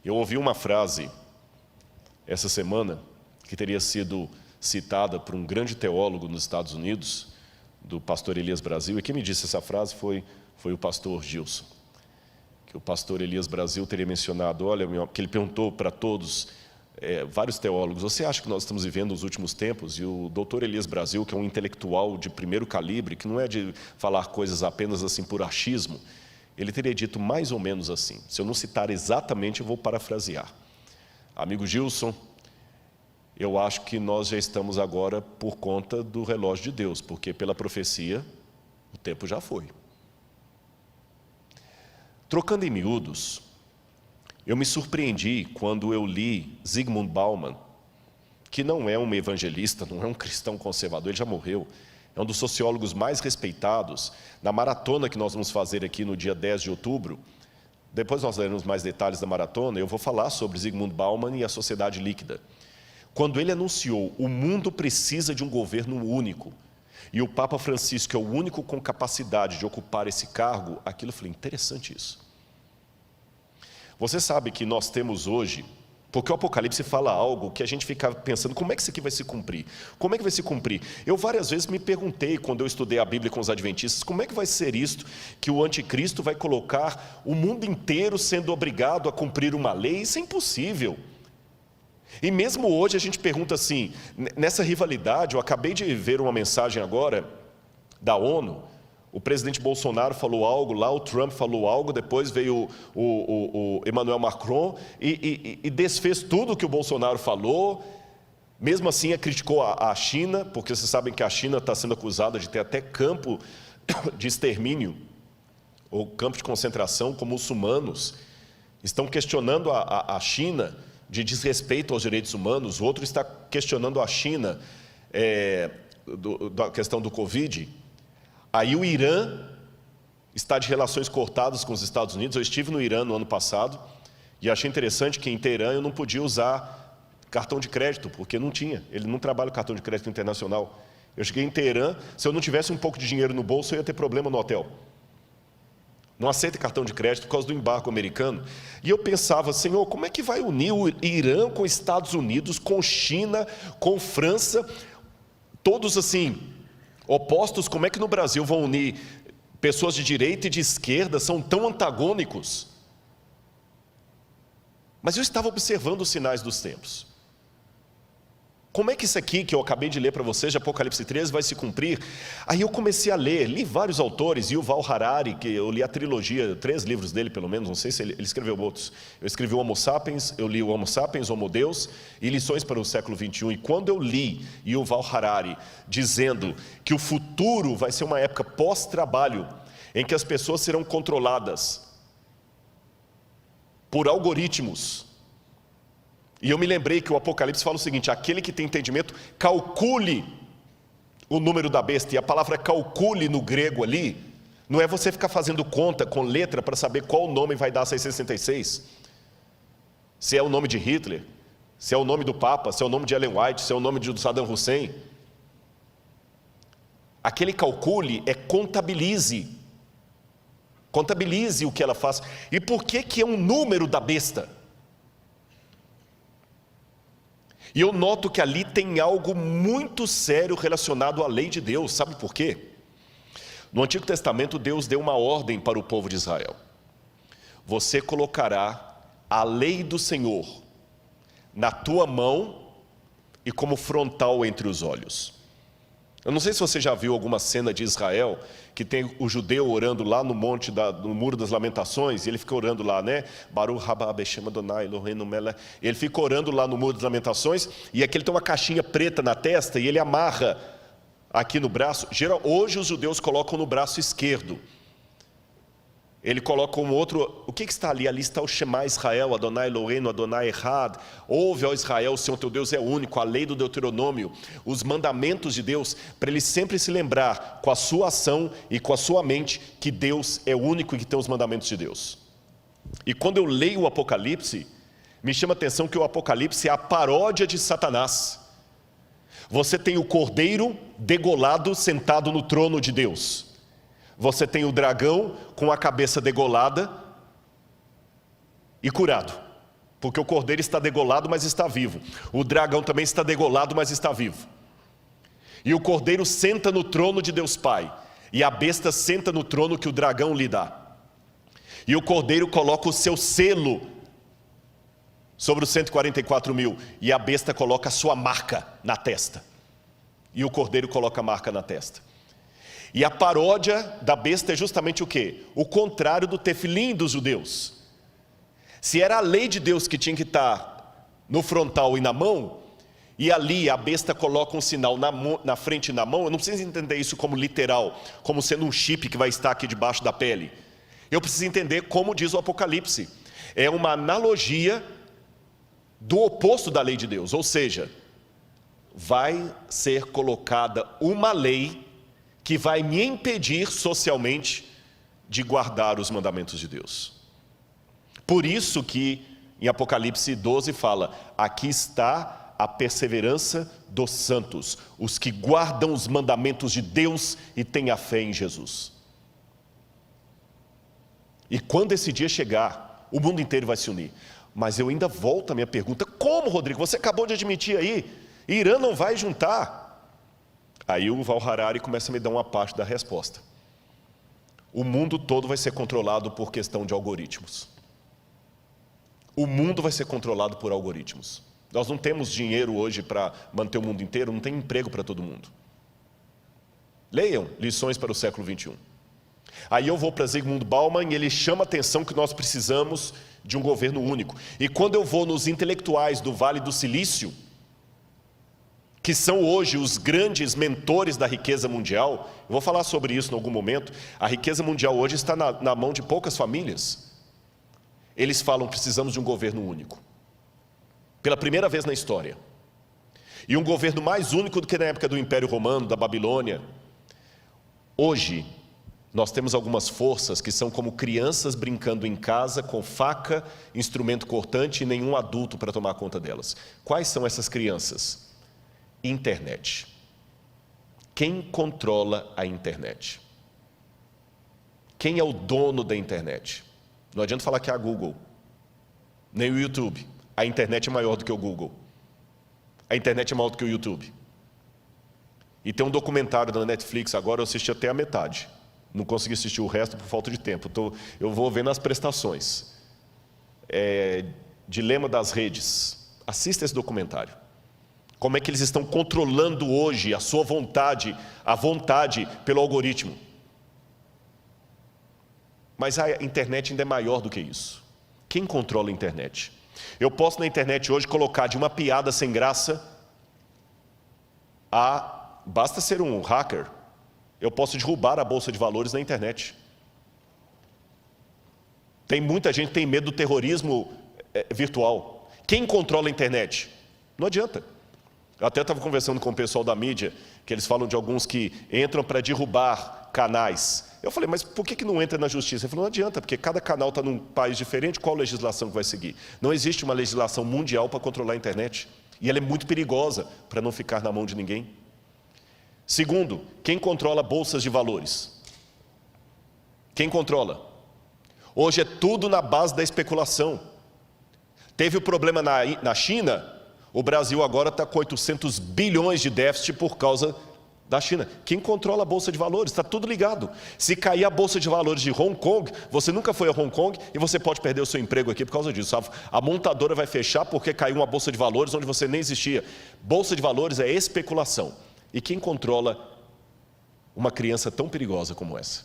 Eu ouvi uma frase essa semana que teria sido citada por um grande teólogo nos Estados Unidos, do pastor Elias Brasil, e quem me disse essa frase foi o pastor Gilson. Que o pastor Elias Brasil teria mencionado, olha, que ele perguntou para todos, vários teólogos, você acha que nós estamos vivendo os últimos tempos? E o doutor Elias Brasil, que é um intelectual de primeiro calibre, que não é de falar coisas apenas assim por achismo, ele teria dito mais ou menos assim. Se eu não citar exatamente, eu vou parafrasear. Amigo Gilson, eu acho que nós já estamos agora por conta do relógio de Deus, porque pela profecia, o tempo já foi. Trocando em miúdos, eu me surpreendi quando eu li Zygmunt Bauman, que não é um evangelista, não é um cristão conservador, ele já morreu, é um dos sociólogos mais respeitados. Na maratona que nós vamos fazer aqui no dia 10 de outubro, depois nós daremos mais detalhes da maratona, eu vou falar sobre Zygmunt Bauman e a sociedade líquida. Quando ele anunciou, o mundo precisa de um governo único, e o Papa Francisco é o único com capacidade de ocupar esse cargo, aquilo eu falei, interessante isso. Você sabe que nós temos hoje, porque o Apocalipse fala algo que a gente fica pensando, como é que isso aqui vai se cumprir? Como é que vai se cumprir? Eu várias vezes me perguntei, quando eu estudei a Bíblia com os adventistas, como é que vai ser isto, que o anticristo vai colocar o mundo inteiro sendo obrigado a cumprir uma lei? Isso é impossível. E mesmo hoje a gente pergunta assim, nessa rivalidade, eu acabei de ver uma mensagem agora da ONU, o presidente Bolsonaro falou algo lá, o Trump falou algo, depois veio o Emmanuel Macron e desfez tudo o que o Bolsonaro falou. Mesmo assim, criticou a China, porque vocês sabem que a China está sendo acusada de ter até campo de extermínio, ou campo de concentração com muçulmanos. Estão questionando a China de desrespeito aos direitos humanos, o outro está questionando a China da questão do Covid. Aí o Irã está de relações cortadas com os Estados Unidos. Eu estive no Irã no ano passado e achei interessante que em Teherã eu não podia usar cartão de crédito, porque não tinha, ele não trabalha com cartão de crédito internacional. Eu cheguei em Teherã, se eu não tivesse um pouco de dinheiro no bolso, eu ia ter problema no hotel. Não aceita cartão de crédito por causa do embargo americano. E eu pensava, Senhor, como é que vai unir o Irã com os Estados Unidos, com China, com França, todos assim, opostos? Como é que no Brasil vão unir pessoas de direita e de esquerda, são tão antagônicos? Mas eu estava observando os sinais dos tempos. Como é que isso aqui que eu acabei de ler para vocês, de Apocalipse 13, vai se cumprir? Aí eu comecei a ler, li vários autores, Yuval Harari, que eu li a trilogia, 3 livros dele pelo menos, não sei se ele escreveu outros. Eu escrevi o Homo Sapiens, eu li o Homo Sapiens, Homo Deus e Lições para o século XXI. E quando eu li Yuval Harari dizendo que o futuro vai ser uma época pós-trabalho, em que as pessoas serão controladas por algoritmos, e eu me lembrei que o Apocalipse fala o seguinte, aquele que tem entendimento, calcule o número da besta. E a palavra calcule no grego ali, não é você ficar fazendo conta com letra para saber qual nome vai dar 666. Se é o nome de Hitler, se é o nome do Papa, se é o nome de Ellen White, se é o nome de Saddam Hussein. Aquele calcule é contabilize. Contabilize o que ela faz. E por que é um número da besta? E eu noto que ali tem algo muito sério relacionado à lei de Deus. Sabe por quê? No Antigo Testamento, Deus deu uma ordem para o povo de Israel. Você colocará a lei do Senhor na tua mão e como frontal entre os olhos. Eu não sei se você já viu alguma cena de Israel, que tem o judeu orando lá no monte, no Muro das Lamentações, e ele fica orando lá, né? Baruch haba Beshem Adonai Eloheinu melech. Ele fica orando lá no Muro das Lamentações, e aqui ele tem uma caixinha preta na testa, e ele amarra aqui no braço. Hoje os judeus colocam no braço esquerdo. Ele coloca um outro, o que está ali? Ali está o Shema Israel, Adonai Eloheinu, Adonai Echad. Ouve, ó Israel, o Senhor teu Deus é único, a lei do Deuteronômio, os mandamentos de Deus, para ele sempre se lembrar com a sua ação e com a sua mente que Deus é único e que tem os mandamentos de Deus. E quando eu leio o Apocalipse, me chama a atenção que o Apocalipse é a paródia de Satanás. Você tem o cordeiro degolado sentado no trono de Deus. Você tem o dragão com a cabeça degolada e curado. Porque o cordeiro está degolado, mas está vivo. O dragão também está degolado, mas está vivo. E o cordeiro senta no trono de Deus Pai. E a besta senta no trono que o dragão lhe dá. E o cordeiro coloca o seu selo sobre os 144.000. E a besta coloca a sua marca na testa. E o cordeiro coloca a marca na testa. E a paródia da besta é justamente o quê? O contrário do tefilim dos judeus. Se era a lei de Deus que tinha que estar no frontal e na mão, e ali a besta coloca um sinal na frente e na mão, eu não preciso entender isso como literal, como sendo um chip que vai estar aqui debaixo da pele. Eu preciso entender como diz o Apocalipse. É uma analogia do oposto da lei de Deus, ou seja, vai ser colocada uma lei que vai me impedir socialmente de guardar os mandamentos de Deus. Por isso que em Apocalipse 12 fala, aqui está a perseverança dos santos, os que guardam os mandamentos de Deus e têm a fé em Jesus. E quando esse dia chegar, o mundo inteiro vai se unir. Mas eu ainda volto à minha pergunta, como, Rodrigo? Você acabou de admitir aí, Irã não vai juntar. Aí o Val Harari começa a me dar uma parte da resposta. O mundo todo vai ser controlado por questão de algoritmos. O mundo vai ser controlado por algoritmos. Nós não temos dinheiro hoje para manter o mundo inteiro, não tem emprego para todo mundo. Leiam Lições para o século XXI. Aí eu vou para Zygmunt Bauman e ele chama a atenção que nós precisamos de um governo único. E quando eu vou nos intelectuais do Vale do Silício, que são hoje os grandes mentores da riqueza mundial, eu vou falar sobre isso em algum momento, a riqueza mundial hoje está na mão de poucas famílias. Eles falam, precisamos de um governo único. Pela primeira vez na história. E um governo mais único do que na época do Império Romano, da Babilônia. Hoje, nós temos algumas forças que são como crianças brincando em casa com faca, instrumento cortante e nenhum adulto para tomar conta delas. Quais são essas crianças? Internet. Quem controla a internet? Quem é o dono da internet? Não adianta falar que é a Google, nem o YouTube. A internet é maior do que o Google. A internet é maior do que o YouTube. E tem um documentário da Netflix, agora eu assisti até a metade. Não consegui assistir o resto por falta de tempo. Eu vou vendo as prestações. Dilema das redes. Assista esse documentário. Como é que eles estão controlando hoje a sua vontade, a vontade pelo algoritmo. Mas a internet ainda é maior do que isso. Quem controla a internet? Eu posso na internet hoje colocar de uma piada sem graça a... Basta ser um hacker. Eu posso derrubar a bolsa de valores na internet. Tem muita gente que tem medo do terrorismo virtual. Quem controla a internet? Não adianta. Eu até estava conversando com o pessoal da mídia, que eles falam de alguns que entram para derrubar canais. Eu falei, mas por que não entra na justiça? Ele falou, não adianta, porque cada canal está num país diferente, qual legislação que vai seguir? Não existe uma legislação mundial para controlar a internet. E ela é muito perigosa para não ficar na mão de ninguém. Segundo, quem controla bolsas de valores? Quem controla? Hoje é tudo na base da especulação. Teve o problema na China, o Brasil agora está com 800 bilhões de déficit por causa da China. Quem controla a bolsa de valores? Está tudo ligado. Se cair a bolsa de valores de Hong Kong, você nunca foi a Hong Kong e você pode perder o seu emprego aqui por causa disso. A montadora vai fechar porque caiu uma bolsa de valores onde você nem existia. Bolsa de valores é especulação. E quem controla uma criança tão perigosa como essa?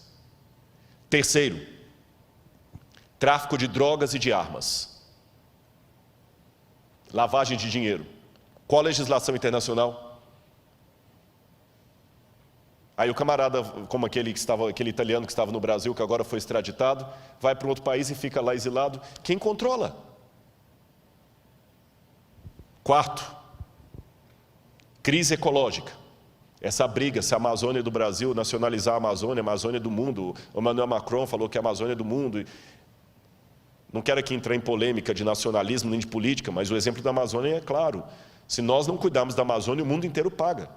Terceiro, tráfico de drogas e de armas. Lavagem de dinheiro. Qual a legislação internacional? Aí o camarada, como aquele italiano que estava no Brasil, que agora foi extraditado, vai para um outro país e fica lá exilado. Quem controla? Quarto, crise ecológica. Essa briga, se a Amazônia do Brasil nacionalizar a Amazônia do mundo. O Emmanuel Macron falou que a Amazônia é do mundo. Não quero aqui entrar em polêmica de nacionalismo nem de política, mas o exemplo da Amazônia é claro. Se nós não cuidarmos da Amazônia, o mundo inteiro paga.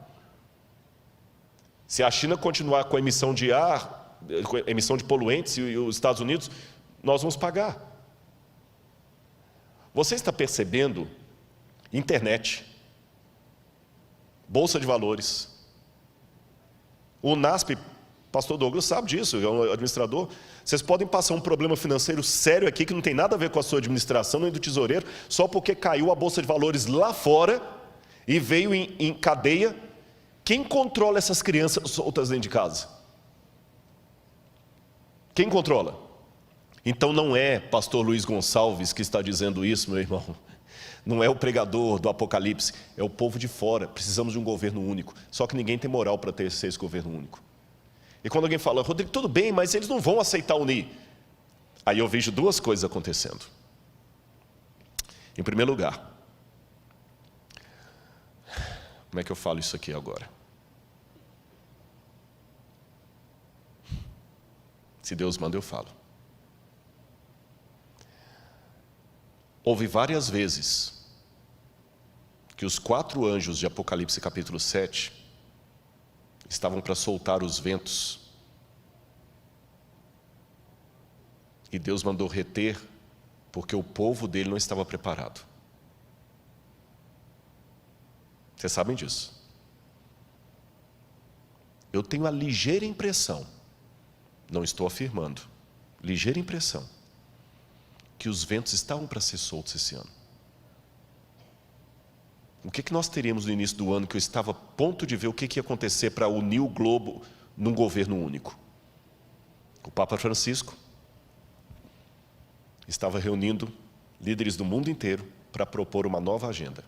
Se a China continuar com a emissão de ar, com a emissão de poluentes e os Estados Unidos, nós vamos pagar. Você está percebendo internet, bolsa de valores, o NASP, pastor Douglas sabe disso, é um administrador. Vocês podem passar um problema financeiro sério aqui, que não tem nada a ver com a sua administração, nem do tesoureiro, só porque caiu a bolsa de valores lá fora e veio em cadeia. Quem controla essas crianças soltas dentro de casa? Quem controla? Então não é pastor Luiz Gonçalves que está dizendo isso, meu irmão. Não é o pregador do Apocalipse, é o povo de fora. Precisamos de um governo único. Só que ninguém tem moral para ter esse governo único. E quando alguém fala, Rodrigo, tudo bem, mas eles não vão aceitar unir. Aí eu vejo duas coisas acontecendo. Em primeiro lugar, como é que eu falo isso aqui agora? Se Deus manda, eu falo. Houve várias vezes que os 4 anjos de Apocalipse capítulo 7 estavam para soltar os ventos. E Deus mandou reter, porque o povo dele não estava preparado. Vocês sabem disso. Eu tenho a ligeira impressão, não estou afirmando, ligeira impressão, que os ventos estavam para ser soltos esse ano. O que nós teríamos no início do ano, que eu estava a ponto de ver o que ia acontecer para unir o globo num governo único? O Papa Francisco estava reunindo líderes do mundo inteiro para propor uma nova agenda,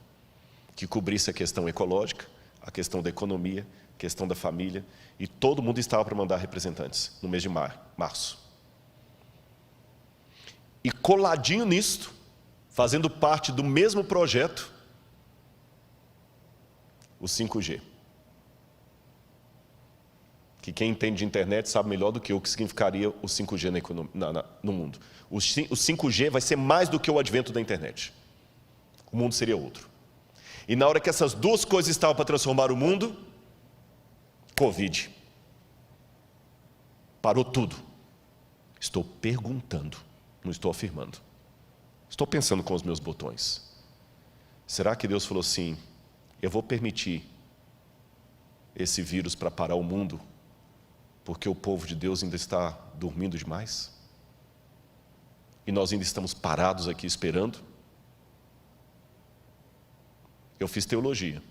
que cobrisse a questão ecológica, a questão da economia, a questão da família, e todo mundo estava para mandar representantes no mês de março. E coladinho nisto, fazendo parte do mesmo projeto, o 5G. Que quem entende de internet sabe melhor do que eu o que significaria o 5G no mundo. O 5G vai ser mais do que o advento da internet. O mundo seria outro. E na hora que essas duas coisas estavam para transformar o mundo, Covid. Parou tudo. Estou perguntando, não estou afirmando. Estou pensando com os meus botões. Será que Deus falou assim, eu vou permitir esse vírus para parar o mundo, porque o povo de Deus ainda está dormindo demais? E nós ainda estamos parados aqui esperando? Eu fiz teologia.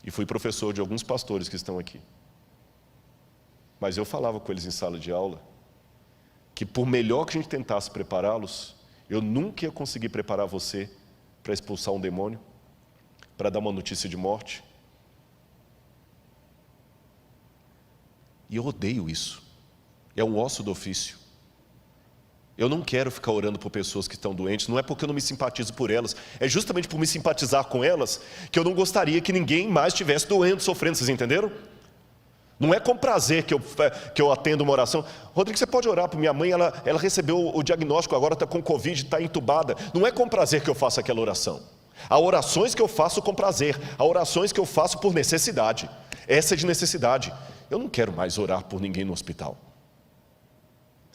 E fui professor de alguns pastores que estão aqui. Mas eu falava com eles em sala de aula, que por melhor que a gente tentasse prepará-los, eu nunca ia conseguir preparar você para expulsar um demônio, para dar uma notícia de morte. E eu odeio isso. É um osso do ofício. Eu não quero ficar orando por pessoas que estão doentes, não é porque eu não me simpatizo por elas, é justamente por me simpatizar com elas, que eu não gostaria que ninguém mais estivesse doendo, sofrendo, vocês entenderam? Não é com prazer que eu atendo uma oração. Rodrigo, você pode orar por minha mãe, ela recebeu o diagnóstico, agora está com Covid, está entubada. Não é com prazer que eu faço aquela oração. Há orações que eu faço com prazer, há orações que eu faço por necessidade. Essa é de necessidade. Eu não quero mais orar por ninguém no hospital.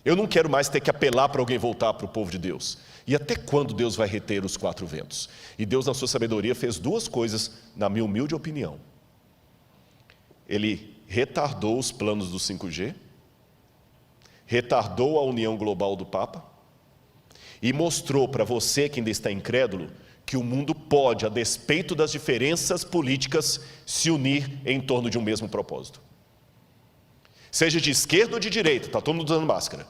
Eu não quero mais ter que apelar para alguém voltar para o povo de Deus. E até quando Deus vai reter os 4 ventos? E Deus, na sua sabedoria, fez 2 coisas, na minha humilde opinião. Ele retardou os planos do 5G, retardou a união global do Papa, e mostrou para você que ainda está incrédulo, que o mundo pode, a despeito das diferenças políticas, se unir em torno de um mesmo propósito. Seja de esquerda ou de direita, está todo mundo usando máscara.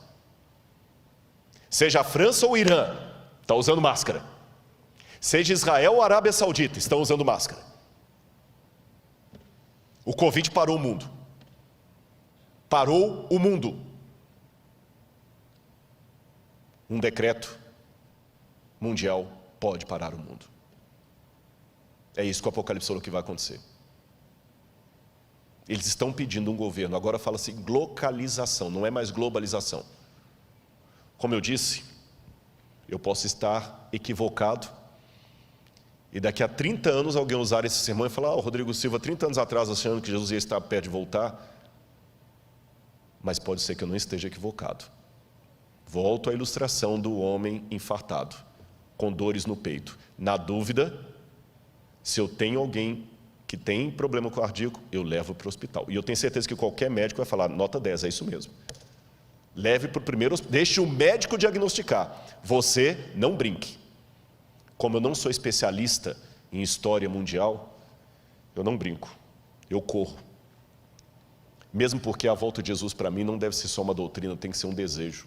Seja a França ou o Irã, está usando máscara. Seja Israel ou a Arábia Saudita, estão usando máscara. O Covid parou o mundo. Parou o mundo. Um decreto mundial pode parar o mundo. É isso que o Apocalipse falou que vai acontecer. Eles estão pedindo um governo, agora fala-se localização, não é mais globalização. Como eu disse, eu posso estar equivocado, e daqui a 30 anos alguém usar esse sermão e falar, Rodrigo Silva, 30 anos atrás achando que Jesus ia estar perto de voltar, mas pode ser que eu não esteja equivocado. Volto à ilustração do homem infartado. com dores no peito. Na dúvida, se eu tenho alguém que tem problema cardíaco, eu levo para o hospital. E eu tenho certeza que qualquer médico vai falar, nota 10, é isso mesmo. Leve para o primeiro hospital, deixe o médico diagnosticar. Você não brinque. Como eu não sou especialista em história mundial, eu não brinco, eu corro. Mesmo porque a volta de Jesus para mim não deve ser só uma doutrina, tem que ser um desejo.